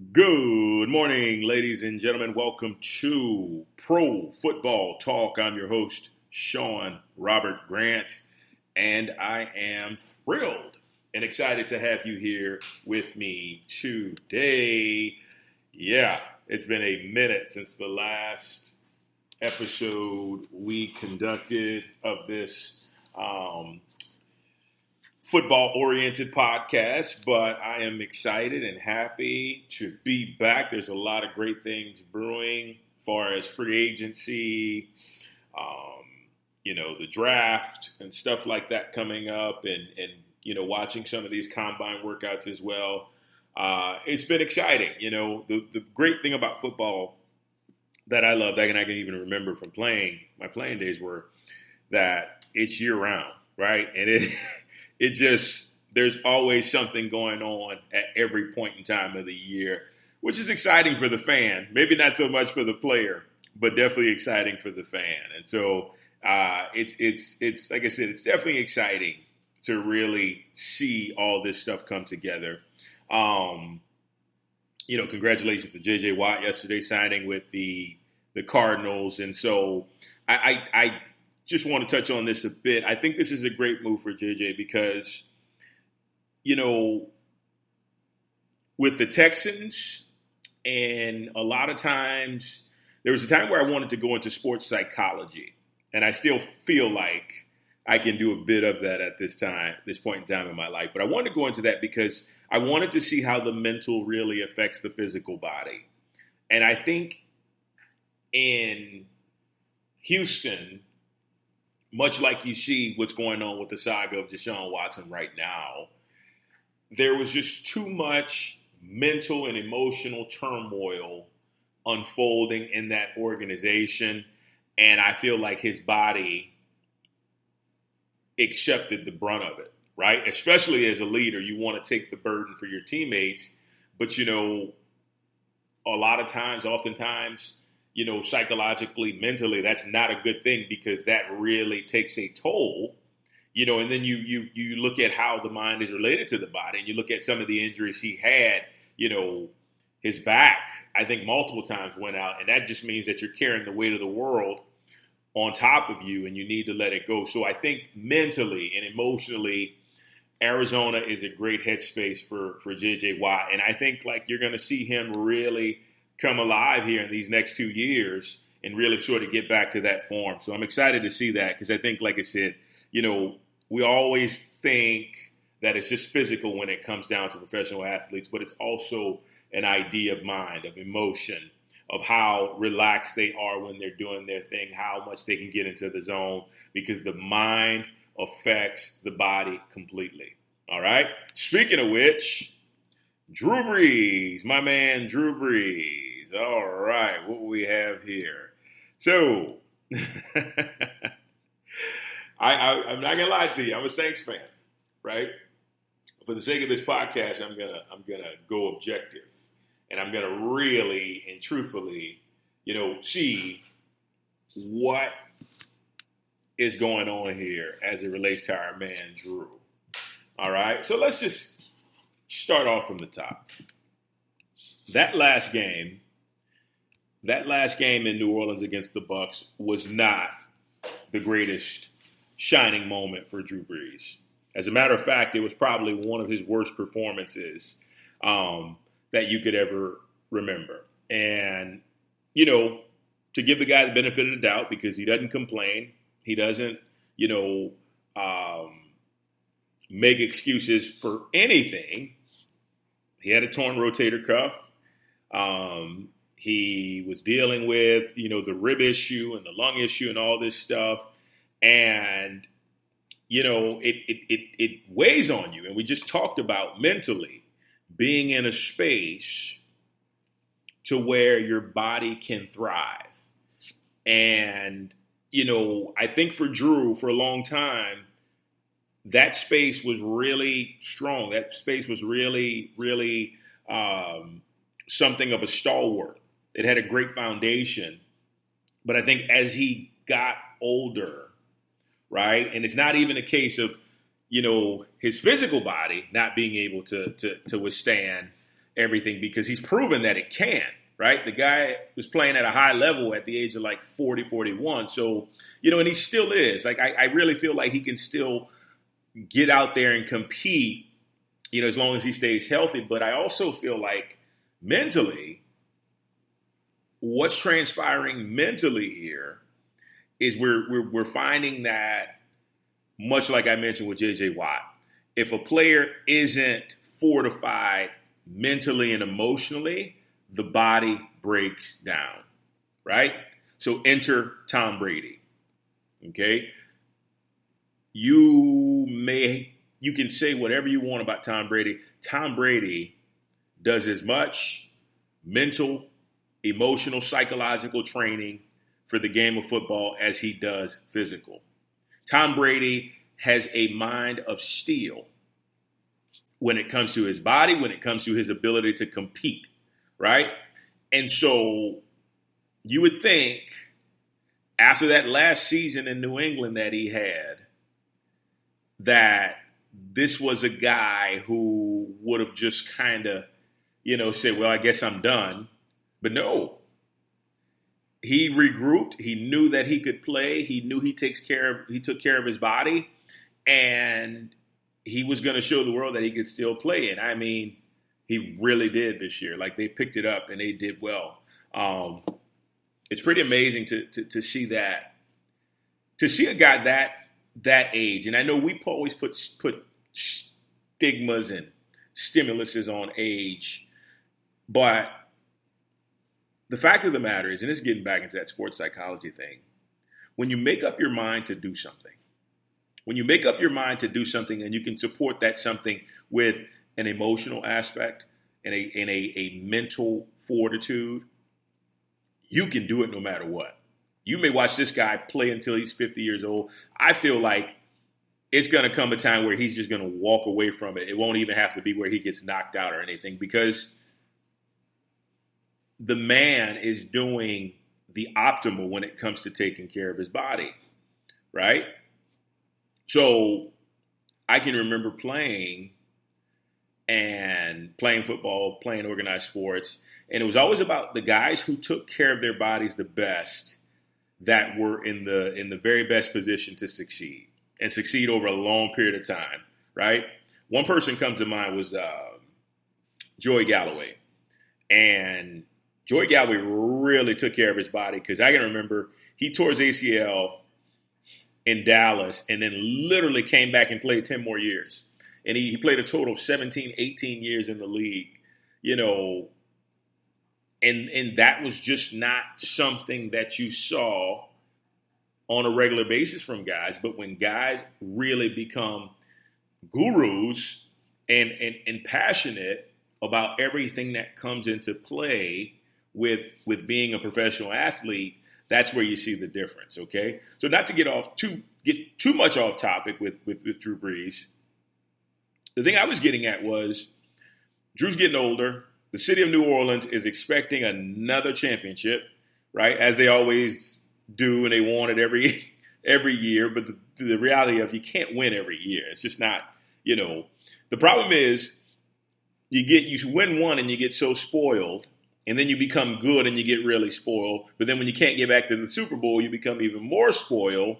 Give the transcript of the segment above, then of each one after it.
Good morning, ladies and gentlemen. Welcome to Pro Football Talk. I'm your host, Sean Robert Grant, and I am thrilled and excited to have you here with me today. Yeah, it's been a minute since the last episode we conducted of this football-oriented podcast, but I am excited and happy to be back. There's a lot of great things brewing as far as free agency, the draft and stuff like that coming up, and watching some of these combine workouts as well. It's been exciting. The great thing about football that I love, that I can even remember from my playing days, were that it's year-round, right? And there's always something going on at every point in time of the year, which is exciting for the fan. Maybe not so much for the player, but definitely exciting for the fan. And so it's like I said, it's definitely exciting to really see all this stuff come together. Congratulations to J.J. Watt yesterday signing with the Cardinals. And so I just want to touch on this a bit. I think this is a great move for JJ because, with the Texans, and a lot of times, there was a time where I wanted to go into sports psychology, and I still feel like I can do a bit of that at this point in time in my life. But I wanted to go into that because I wanted to see how the mental really affects the physical body. And I think in Houston, much like you see what's going on with the saga of Deshaun Watson right now, there was just too much mental and emotional turmoil unfolding in that organization. And I feel like his body accepted the brunt of it, right? Especially as a leader, you want to take the burden for your teammates. But, oftentimes, psychologically, mentally, that's not a good thing because that really takes a toll, and then you look at how the mind is related to the body, and you look at some of the injuries he had, his back, I think multiple times went out, and that just means that you're carrying the weight of the world on top of you, and you need to let it go. So I think mentally and emotionally, Arizona is a great headspace for J.J. Watt, and I think you're going to see him really come alive here in these next 2 years and really sort of get back to that form. So I'm excited to see that because I think, like I said, we always think that it's just physical when it comes down to professional athletes, but it's also an idea of mind, of emotion, of how relaxed they are when they're doing their thing, how much they can get into the zone, because the mind affects the body completely. All right? Speaking of which, Drew Brees, my man Drew Brees. All right, what we have here. So, I'm not gonna lie to you. I'm a Saints fan, right? For the sake of this podcast, I'm gonna go objective, and I'm gonna really and truthfully, see what is going on here as it relates to our man Drew. All right, so let's just start off from the top. That last game in New Orleans against the Bucs was not the greatest shining moment for Drew Brees. As a matter of fact, it was probably one of his worst performances that you could ever remember. And, to give the guy the benefit of the doubt, because he doesn't complain, he doesn't, make excuses for anything. He had a torn rotator cuff. He was dealing with, the rib issue and the lung issue and all this stuff. And, it weighs on you. And we just talked about mentally being in a space to where your body can thrive. And, I think for Drew, for a long time, that space was really strong. That space was really, really something of a stalwart. It had a great foundation. But I think as he got older, right, and it's not even a case of, his physical body not being able to withstand, everything because he's proven that it can, right? The guy was playing at a high level at the age of like 40, 41. So, and he still is. Like, I really feel like he can still get out there and compete, as long as he stays healthy. But I also feel like mentally, what's transpiring mentally here is we're finding that, much like I mentioned with J.J. Watt, if a player isn't fortified mentally and emotionally, the body breaks down, right? So enter Tom Brady, okay? You can say whatever you want about Tom Brady. Tom Brady does as much mental, emotional, psychological training for the game of football as he does physical. Tom Brady has a mind of steel when it comes to his body, when it comes to his ability to compete, right? And so you would think after that last season in New England that he had, that this was a guy who would have just kind of, said, well, I guess I'm done. But no. He regrouped. He knew that he could play. He knew he took care of his body, and he was going to show the world that he could still play. And I mean, he really did this year. Like, they picked it up and they did well. It's pretty amazing to see that, to see a guy that age. And I know we always put stigmas and stimuluses on age, but the fact of the matter is, and it's getting back into that sports psychology thing, when you make up your mind to do something, and you can support that something with an emotional aspect and a mental fortitude, you can do it no matter what. You may watch this guy play until he's 50 years old. I feel like it's going to come a time where he's just going to walk away from it. It won't even have to be where he gets knocked out or anything, because the man is doing the optimal when it comes to taking care of his body, right? So I can remember playing football, playing organized sports, and it was always about the guys who took care of their bodies the best that were in the very best position to succeed and succeed over a long period of time, right? One person comes to mind was Joey Galloway. And Joey Galloway really took care of his body, because I can remember he tore his ACL in Dallas and then literally came back and played 10 more years. And he played a total of 17, 18 years in the league, and that was just not something that you saw on a regular basis from guys. But when guys really become gurus and passionate about everything that comes into play with being a professional athlete, that's where you see the difference, okay? So not to get too much off topic with Drew Brees, the thing I was getting at was Drew's getting older. The city of New Orleans is expecting another championship, right? As they always do, and they want it every year. But the reality of, you can't win every year. It's just not, The problem is you win one and you get so spoiled, and then you become good and you get really spoiled. But then when you can't get back to the Super Bowl, you become even more spoiled.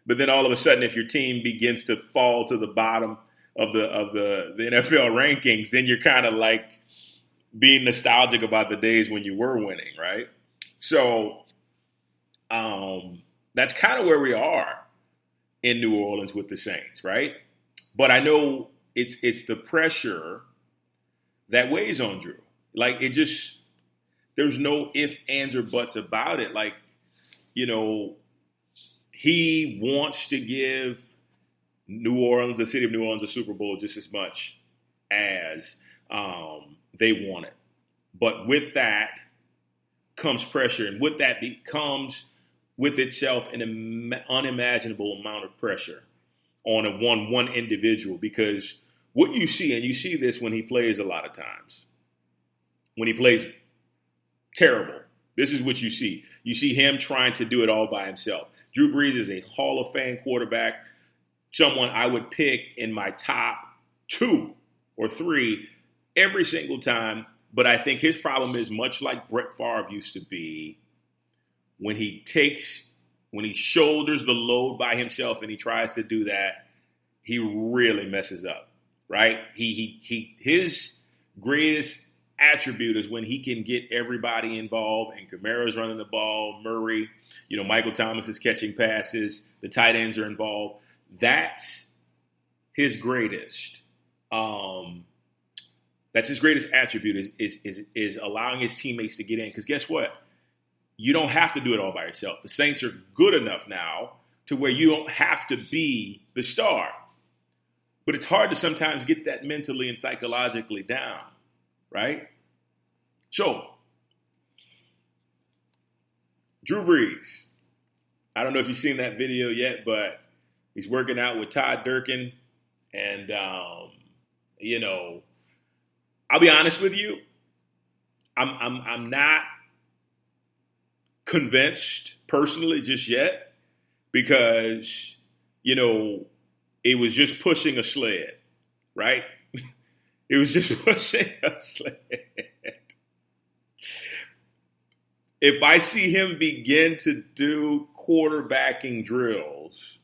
But then all of a sudden, if your team begins to fall to the bottom of the NFL rankings, then you're kind of like being nostalgic about the days when you were winning, right? So that's kind of where we are in New Orleans with the Saints, right? But I know it's the pressure that weighs on Drew. Like, there's no ifs, ands, or buts about it. Like, he wants to give New Orleans, the city of New Orleans, a Super Bowl just as much as they want it. But with that comes pressure, and with that comes with itself an unimaginable amount of pressure on one individual. Because what you see, and you see this when he plays a lot of times, when he plays terrible, this is what you see. You see him trying to do it all by himself. Drew Brees is a Hall of Fame quarterback, someone I would pick in my top 2 or 3 every single time But I think his problem is much like Brett Favre used to be, when he shoulders the load by himself and he tries to do that, he really messes up, right? His greatest attribute is when he can get everybody involved, and Kamara's running the ball, Murray, Michael Thomas is catching passes, the tight ends are involved. That's his greatest. That's his greatest attribute is allowing his teammates to get in. Because guess what? You don't have to do it all by yourself. The Saints are good enough now to where you don't have to be the star. But it's hard to sometimes get that mentally and psychologically down, right? So, Drew Brees. I don't know if you've seen that video yet, but he's working out with Todd Durkin. And, I'll be honest with you. I'm not convinced personally just yet, because, it was just pushing a sled, right? It was just pushing a sled. If I see him begin to do quarterbacking drills,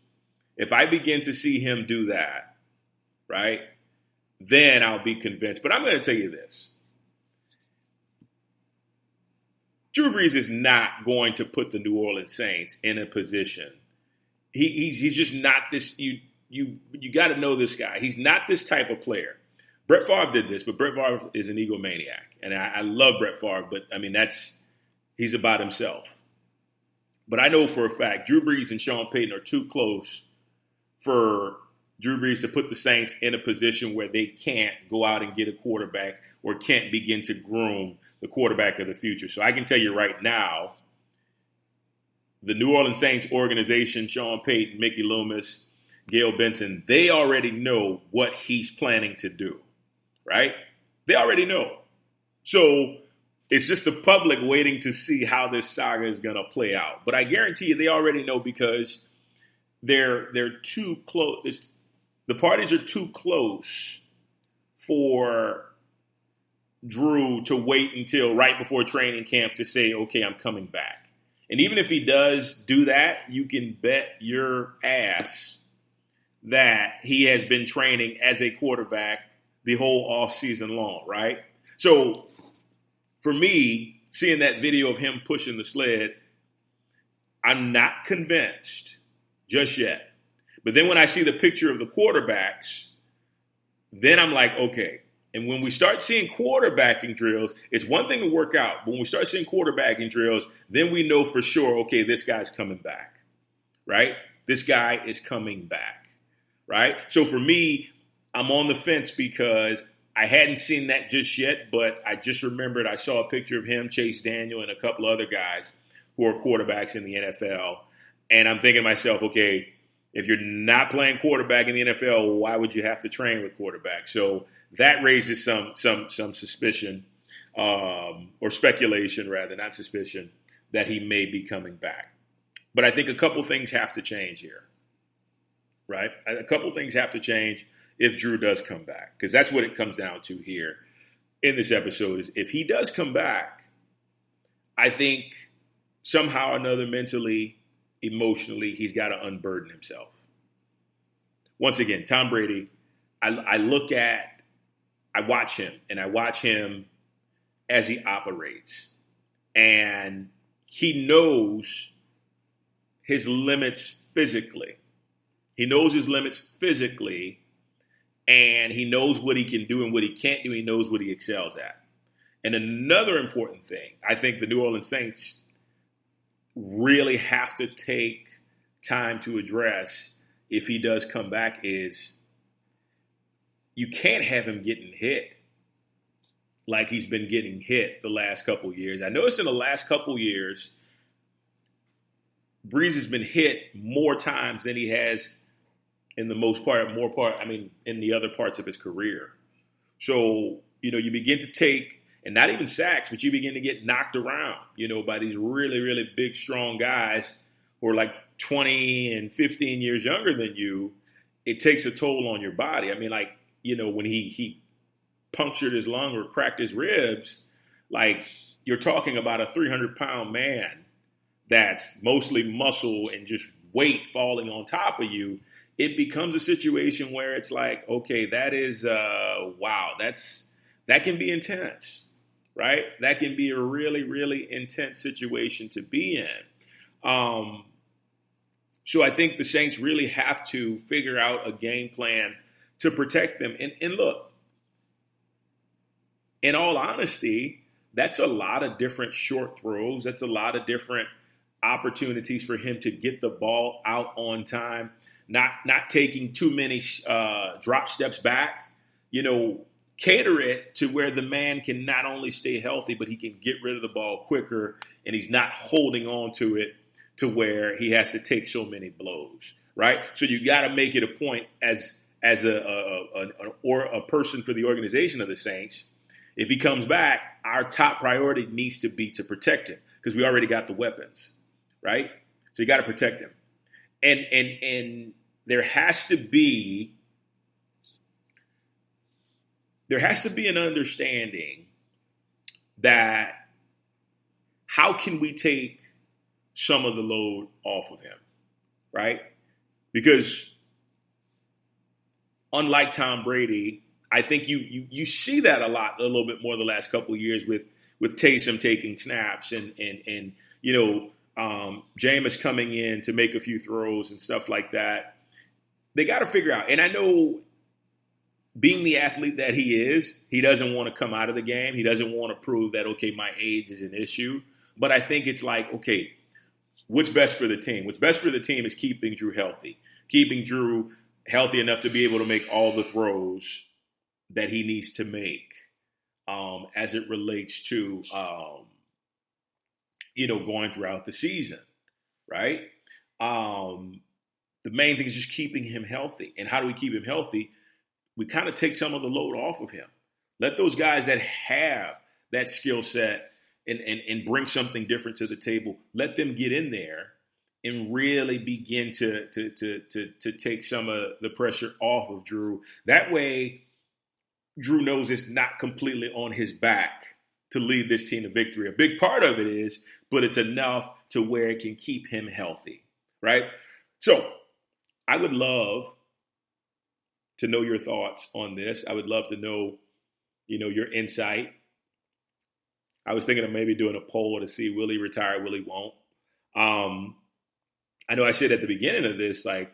if I begin to see him do that, right, then I'll be convinced. But I'm going to tell you this. Drew Brees is not going to put the New Orleans Saints in a position. He's just not this. You got to know this guy. He's not this type of player. Brett Favre did this, but Brett Favre is an egomaniac. And I love Brett Favre, but, he's about himself. But I know for a fact Drew Brees and Sean Payton are too close for Drew Brees to put the Saints in a position where they can't go out and get a quarterback or can't begin to groom the quarterback of the future. So I can tell you right now, the New Orleans Saints organization, Sean Payton, Mickey Loomis, Gail Benson, they already know what he's planning to do, right? They already know. So it's just the public waiting to see how this saga is going to play out. But I guarantee you they already know, because they're too close. The parties are too close for Drew to wait until right before training camp to say, okay, I'm coming back. And even if he does do that, you can bet your ass that he has been training as a quarterback the whole offseason long, right? So for me, seeing that video of him pushing the sled, I'm not convinced just yet. But then when I see the picture of the quarterbacks, then I'm like, okay. And when we start seeing quarterbacking drills, it's one thing to work out. But when we start seeing quarterbacking drills, then we know for sure, okay, this guy's coming back, right? This guy is coming back, right? So for me, I'm on the fence because I hadn't seen that just yet, but I just remembered I saw a picture of him, Chase Daniel, and a couple other guys who are quarterbacks in the NFL. And I'm thinking to myself, okay, if you're not playing quarterback in the NFL, why would you have to train with quarterback? So that raises some suspicion, or speculation rather, not suspicion, that he may be coming back. But I think a couple things have to change here, right? A couple things have to change if Drew does come back, because that's what it comes down to here in this episode is if he does come back, I think somehow or another mentally, emotionally, he's got to unburden himself. Once again, Tom Brady, I watch him as he operates. And he knows his limits physically. He knows his limits physically, and he knows what he can do and what he can't do. He knows what he excels at. And another important thing, I think the New Orleans Saints really have to take time to address if he does come back is you can't have him getting hit like he's been getting hit the last couple of years. I noticed in the last couple of years, Brees has been hit more times than he has in the in the other parts of his career. So, you begin to take, and not even sacks, but you begin to get knocked around, by these really, really big, strong guys who are like 20 and 15 years younger than you. It takes a toll on your body. When punctured his lung or cracked his ribs, like you're talking about a 300-pound man that's mostly muscle and just weight falling on top of you. It becomes a situation where it's like, okay, that is, wow, that can be intense, right? That can be a really, really intense situation to be in. So I think the Saints really have to figure out a game plan to protect them. And look, in all honesty, that's a lot of different short throws. That's a lot of different opportunities for him to get the ball out on time, not taking too many drop steps back, cater it to where the man can not only stay healthy, but he can get rid of the ball quicker, and he's not holding on to it to where he has to take so many blows, right? So you got to make it a point as a person for the organization of the Saints. If he comes back, our top priority needs to be to protect him because we already got the weapons, right? So you got to protect him, and there has to be an understanding that how can we take some of the load off of him, right? Because unlike Tom Brady, I think you see that a little bit more the last couple of years with Taysom taking snaps and Jameis coming in to make a few throws and stuff like that. They got to figure out, and I know being the athlete that he is, he doesn't want to come out of the game. He doesn't want to prove that, okay, my age is an issue. But I think it's like, okay, what's best for the team? What's best for the team is keeping Drew healthy enough to be able to make all the throws that he needs to make as it relates to, going throughout the season, right? The main thing is just keeping him healthy. And how do we keep him healthy? We kind of take some of the load off of him. Let those guys that have that skill set and bring something different to the table, let them get in there and really begin to take some of the pressure off of Drew. That way, Drew knows it's not completely on his back to lead this team to victory. A big part of it is, but it's enough to where it can keep him healthy, right? So I would love to know your thoughts on this. I would love to know, your insight. I was thinking of maybe doing a poll to see will he retire, will he won't. I know I said at the beginning of this, like,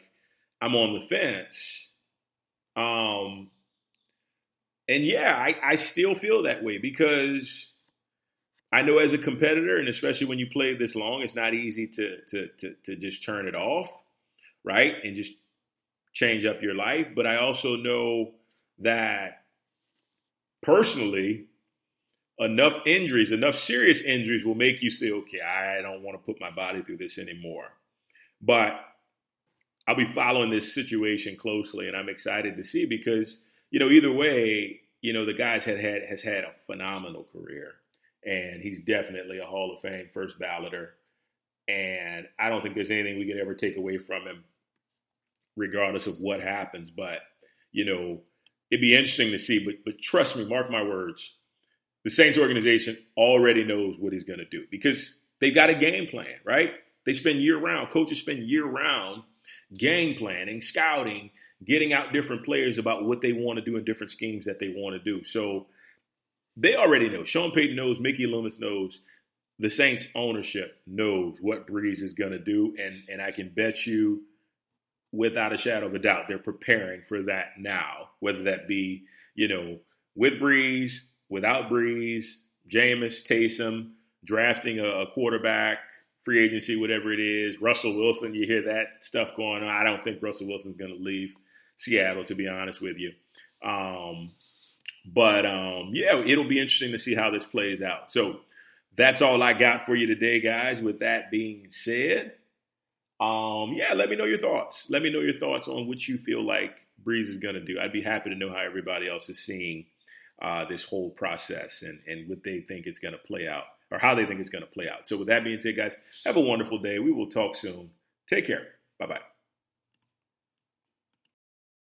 I'm on the fence. And yeah, I still feel that way because I know as a competitor, and especially when you play this long, it's not easy to just turn it off, right? And just change up your life. But I also know that personally, enough serious injuries will make you say, okay, I don't want to put my body through this anymore. But I'll be following this situation closely, and I'm excited to see because, either way, the guy's has had a phenomenal career, and he's definitely a Hall of Fame first balloter. And I don't think there's anything we could ever take away from him, regardless of what happens. But, it'd be interesting to see. But trust me, mark my words, the Saints organization already knows what he's going to do because they've got a game plan, right? They spend year-round. Coaches spend year-round game planning, scouting, getting out different players about what they want to do and different schemes that they want to do. So they already know. Sean Payton knows. Mickey Loomis knows. The Saints ownership knows what Brees is going to do. And I can bet you without a shadow of a doubt they're preparing for that now, whether that be, with Brees, without Brees, Jameis, Taysom, drafting a quarterback, free agency, whatever it is. Russell Wilson, you hear that stuff going on. I don't think Russell Wilson's going to leave Seattle, to be honest with you. But it'll be interesting to see how this plays out. So that's all I got for you today, guys. With that being said, let me know your thoughts. Let me know your thoughts on what you feel like Brees is going to do. I'd be happy to know how everybody else is seeing this whole process and what they think it's going to play out or how they think it's going to play out. So with that being said, guys, have a wonderful day. We will talk soon. Take care. Bye-bye.